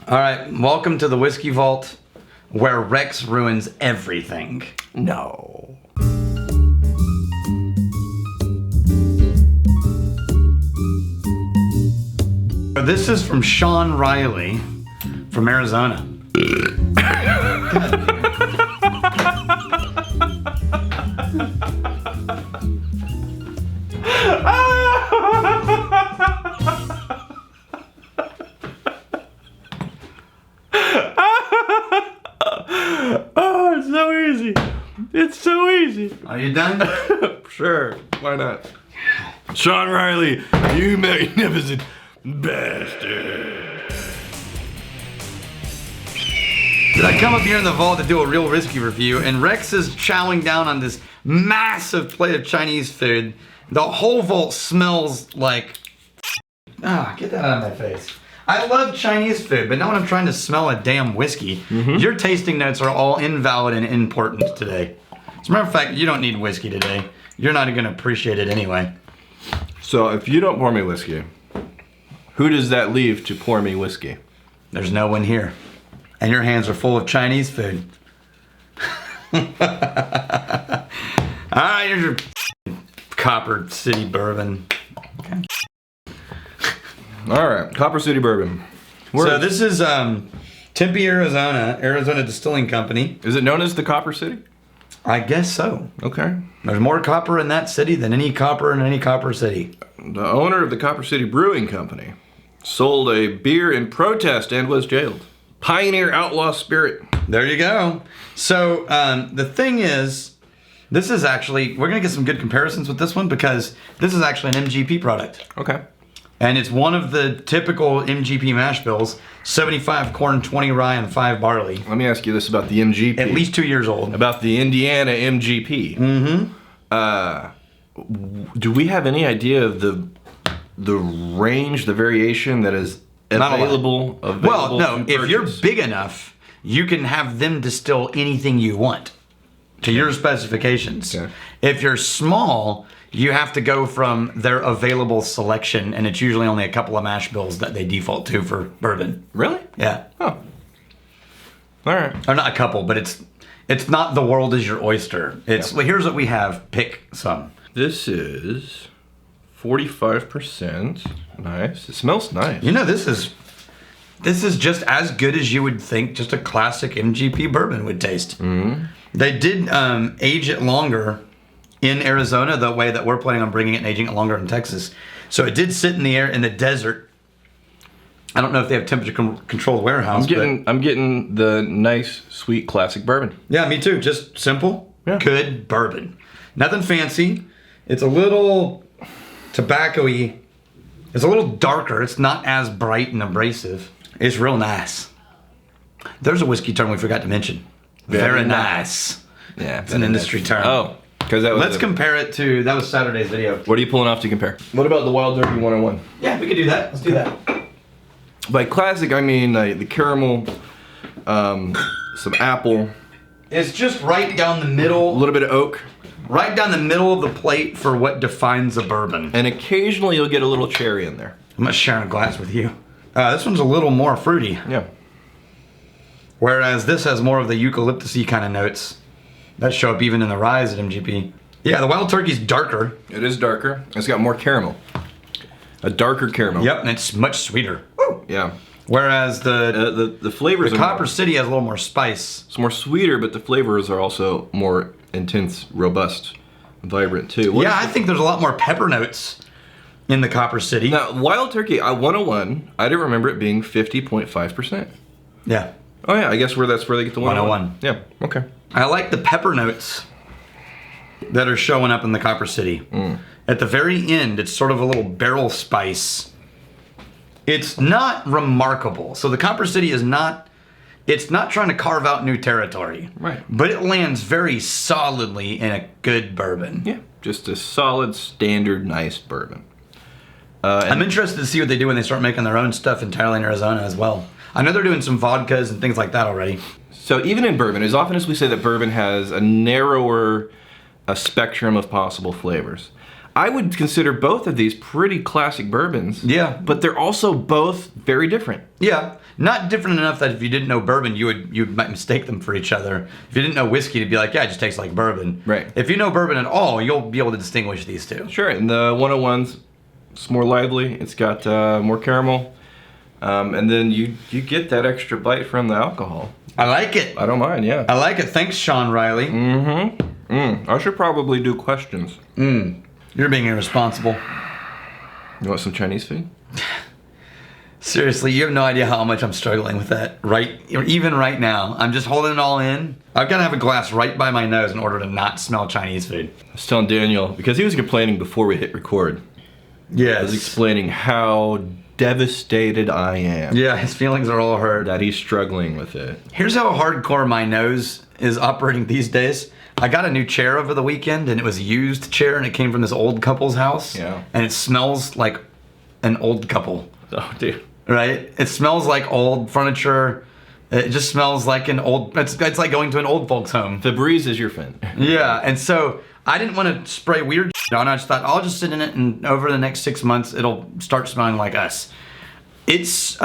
All right, welcome to the Whiskey Vault, where Rex ruins everything. No. This is from Sean Riley from Arizona. Oh, it's so easy. It's so easy. Are you done? Sure, why not? Sean Riley, you magnificent bastard. Did I come up here in the vault to do a real whiskey review, and Rex is chowing down on this massive plate of Chinese food. The whole vault smells like... get that out of my face. I love Chinese food, but not when I'm trying to smell a damn whiskey. Your tasting notes are all invalid and important today. As a matter of fact, you don't need whiskey today. You're not going to appreciate it anyway. So if you don't pour me whiskey, who does that leave to pour me whiskey? There's no one here. And your hands are full of Chinese food. Alright, here's your Copper City Bourbon. Okay. Alright, Copper City Bourbon. So this is Tempe, Arizona Distilling Company. Is it known as the Copper City? I guess so. Okay. There's more copper in that city than any copper in any Copper City. The owner of the Copper City Brewing Company sold a beer in protest and was jailed. Pioneer Outlaw Spirit. There you go. So the thing is, this is actually, we're going to get some good comparisons with this one because this is actually an MGP product. Okay. And it's one of the typical MGP mash bills, 75 corn, 20 rye, and 5 barley. Let me ask you this about the MGP. At least 2 years old. About the Indiana MGP. Do we have any idea of the range, the variation that is available? Well, no. If you're big enough, you can have them distill anything you want to your specifications. Okay. If you're small, you have to go from their available selection, and it's usually only a couple of mash bills that they default to for bourbon. Really? Yeah. Oh. All right. Or not a couple, but it's not the world is your oyster. It's well, here's what we have. Pick some. This is 45%. Nice. It smells nice. You know, this is just as good as you would think just a classic MGP bourbon would taste. They did age it longer in Arizona the way that we're planning on bringing it and aging it longer in Texas. So it did sit in the air in the desert. I don't know if they have temperature controlled warehouse. I'm getting the nice, sweet, classic bourbon. Yeah, me too. Just simple, good bourbon. Nothing fancy. It's a little tobacco-y. It's a little darker. It's not as bright and abrasive. It's real nice. There's a whiskey term we forgot to mention. Very nice. Yeah, it's an industry term. Oh, because that was. Let's compare it to that was Saturday's video. What are you pulling off to compare? What about the Wild Turkey 101? Yeah, we could do that. Let's do that. By classic, I mean the caramel, some apple. It's just right down the middle. A little bit of oak. Right down the middle of the plate for what defines a bourbon. And occasionally you'll get a little cherry in there. I'm not sharing a glass with you. This one's a little more fruity. Yeah. Whereas this has more of the eucalyptus-y kind of notes that show up even in the ryes at MGP. Yeah, the Wild Turkey's darker. It is darker. It's got more caramel. A darker caramel. Yep, and it's much sweeter. Woo! Yeah. Whereas the flavors. The Copper City has a little more spice. It's more sweeter, but the flavors are also more intense, robust, vibrant too. I think there's a lot more pepper notes in the Copper City. Now, Wild Turkey 101, I didn't remember it being 50.5%. Yeah. Oh yeah, I guess that's where they get the 101. Yeah, okay. I like the pepper notes that are showing up in the Copper City. At the very end, it's sort of a little barrel spice. It's not remarkable. So the Copper City is not, it's not trying to carve out new territory. Right. But it lands very solidly in a good bourbon. Yeah, just a solid, standard, nice bourbon. I'm interested to see what they do when they start making their own stuff entirely in Arizona as well. I know they're doing some vodkas and things like that already. So even in bourbon, as often as we say that bourbon has a narrower spectrum of possible flavors, I would consider both of these pretty classic bourbons. Yeah. But they're also both very different. Yeah, not different enough that if you didn't know bourbon, you might mistake them for each other. If you didn't know whiskey, to be like, yeah, it just tastes like bourbon. Right. If you know bourbon at all, you'll be able to distinguish these two. Sure, and the 101's, it's more lively. It's got more caramel. And then you get that extra bite from the alcohol. I like it. I don't mind, yeah. I like it. Thanks, Sean Riley. I should probably do questions. You're being irresponsible. You want some Chinese food? Seriously, you have no idea how much I'm struggling with that. Even right now, I'm just holding it all in. I've got to have a glass right by my nose in order to not smell Chinese food. I was telling Daniel, because he was complaining before we hit record. Yes. I was explaining how devastated I am. Yeah, his feelings are all hurt. That he's struggling with it. Here's how hardcore my nose is operating these days. I got a new chair over the weekend, and it was a used chair, and it came from this old couple's house. Yeah. And it smells like an old couple. Oh, dude. Right? It smells like old furniture. It just smells like an old... It's like going to an old folks' home. Febreze is your friend. Yeah, and so I didn't want to spray weird shit on it. I just thought, I'll just sit in it, and over the next 6 months, it'll start smelling like us. It's...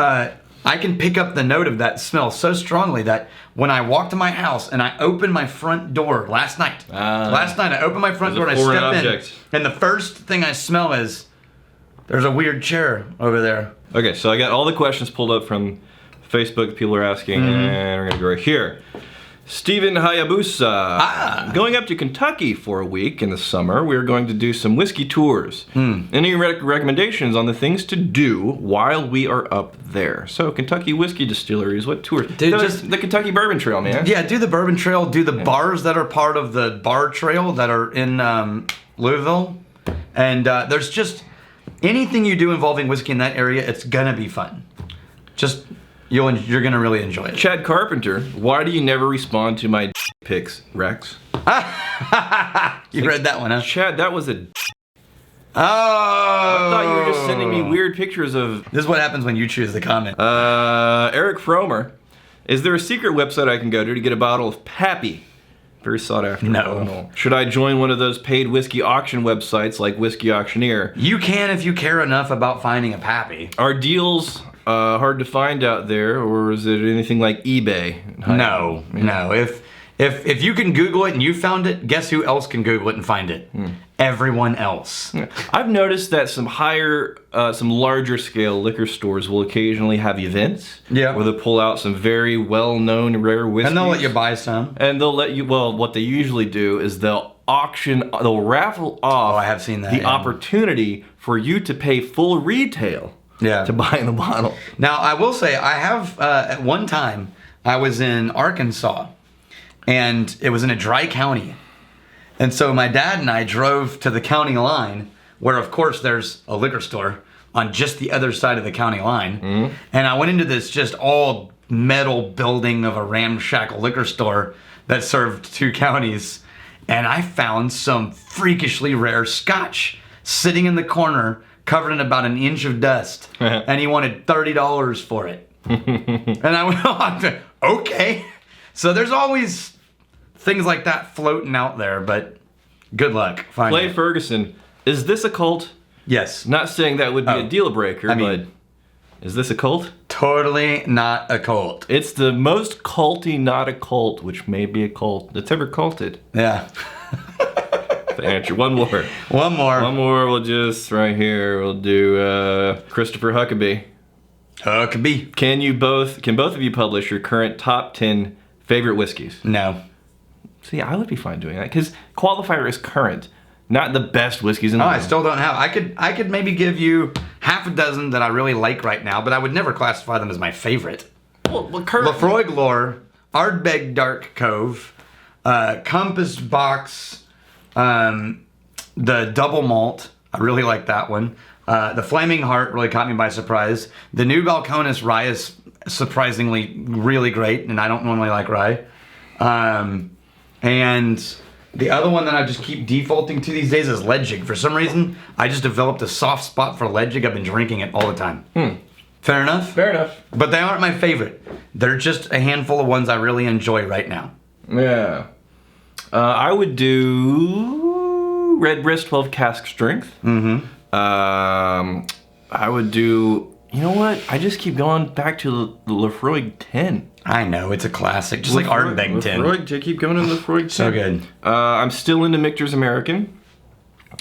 I can pick up the note of that smell so strongly that when I walk to my house and I open my front door last night I opened my front door and I step in, and the first thing I smell is there's a weird chair over there. Okay, so I got all the questions pulled up from Facebook. People are asking, and we're gonna go right here. Stephen Hayabusa. Going up to Kentucky for a week in the summer, we're going to do some whiskey tours. Any recommendations on the things to do while we are up there? So, Kentucky whiskey distilleries, what tours? Dude, just the Kentucky Bourbon Trail, man. Yeah, do the Bourbon Trail, do the bars that are part of the bar trail that are in Louisville. And there's just anything you do involving whiskey in that area, it's gonna be fun. Just... You're gonna really enjoy it. Chad Carpenter, why do you never respond to my pics, Rex? You read that one, huh? Chad, that was a... Oh! I thought you were just sending me weird pictures of... This is what happens when you choose the comment. Eric Fromer, is there a secret website I can go to get a bottle of Pappy? Very sought after. No. Should I join one of those paid whiskey auction websites like Whiskey Auctioneer? You can if you care enough about finding a Pappy. Are deals hard to find out there, or is it anything like eBay? No. If you can Google it and you found it, guess who else can Google it and find it? Everyone else. I've noticed that some larger scale liquor stores will occasionally have events where they'll pull out some very well-known rare whiskeys. And they'll let you buy some. And they'll let you, well, what they usually do is they'll raffle off I have seen that, the opportunity for you to pay full retail to buy the bottle. Now, I will say, I have, at one time, I was in Arkansas, and it was in a dry county. And so my dad and I drove to the county line, where, of course, there's a liquor store on just the other side of the county line. And I went into this just all metal building of a ramshackle liquor store that served 2 counties. And I found some freakishly rare scotch sitting in the corner, covered in about an inch of dust. And he wanted $30 for it. And I went, oh, okay. So there's always things like that floating out there, but good luck finding Clay Ferguson, is this a cult? Yes. Not saying that would be a deal breaker, but is this a cult? Totally not a cult. It's the most culty not a cult, which may be a cult that's ever culted. Yeah. Answer. One more. One more. One more. We'll just right here. We'll do Christopher Huckabee. Huckabee. Can both of you publish your current top 10 favorite whiskeys? No. See, I would be fine doing that because qualifier is current, not the best whiskeys in the world. I still don't have. I could maybe give you half a dozen that I really like right now, but I would never classify them as my favorite. Well, current. Lefroy Glore, Ardbeg Dark Cove, Compass Box. The double malt, I really like that one. The Flaming Heart really caught me by surprise. The new Balcones rye is surprisingly really great, and I don't normally like rye. And the other one that I just keep defaulting to these days is Leipzig. For some reason, I just developed a soft spot for Leipzig. I've been drinking it all the time. Fair enough? Fair enough. But they aren't my favorite. They're just a handful of ones I really enjoy right now. Yeah. I would do do Redbreast 12 cask strength. I would do, you know what? I just keep going back to the Lefroy 10. I know, it's a classic, just like Ardbeg 10. Lefroy, I keep going to Lefroy 10. So good. I'm still into Michter's American.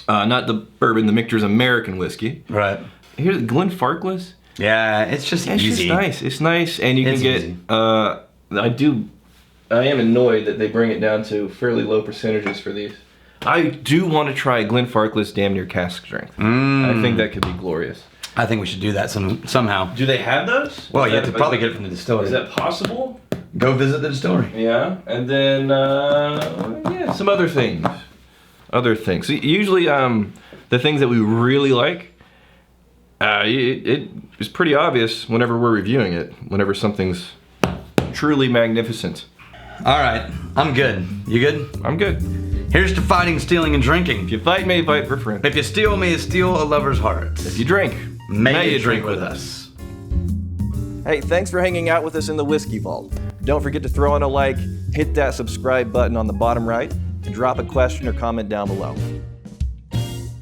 Not the bourbon, the Michter's American whiskey. Right. Here's Glenfarclas. Yeah, it's just easy. It's just nice. It's nice, and you can get. Easy. I am annoyed that they bring it down to fairly low percentages for these. I do want to try Glenfarclas damn near cask strength. I think that could be glorious. I think we should do that somehow. Do they have those? Well, you have to probably get it from the distillery. Is that possible? Go visit the distillery. Yeah, and then some other things. So usually, the things that we really like, it is pretty obvious whenever we're reviewing it. Whenever something's truly magnificent. All right, I'm good. You good? I'm good. Here's to fighting, stealing, and drinking. If you fight, may you fight for friends. If you steal, may you steal a lover's heart. If you drink, may you drink with us. Hey, thanks for hanging out with us in the Whiskey Vault. Don't forget to throw in a like, hit that subscribe button on the bottom right, and drop a question or comment down below.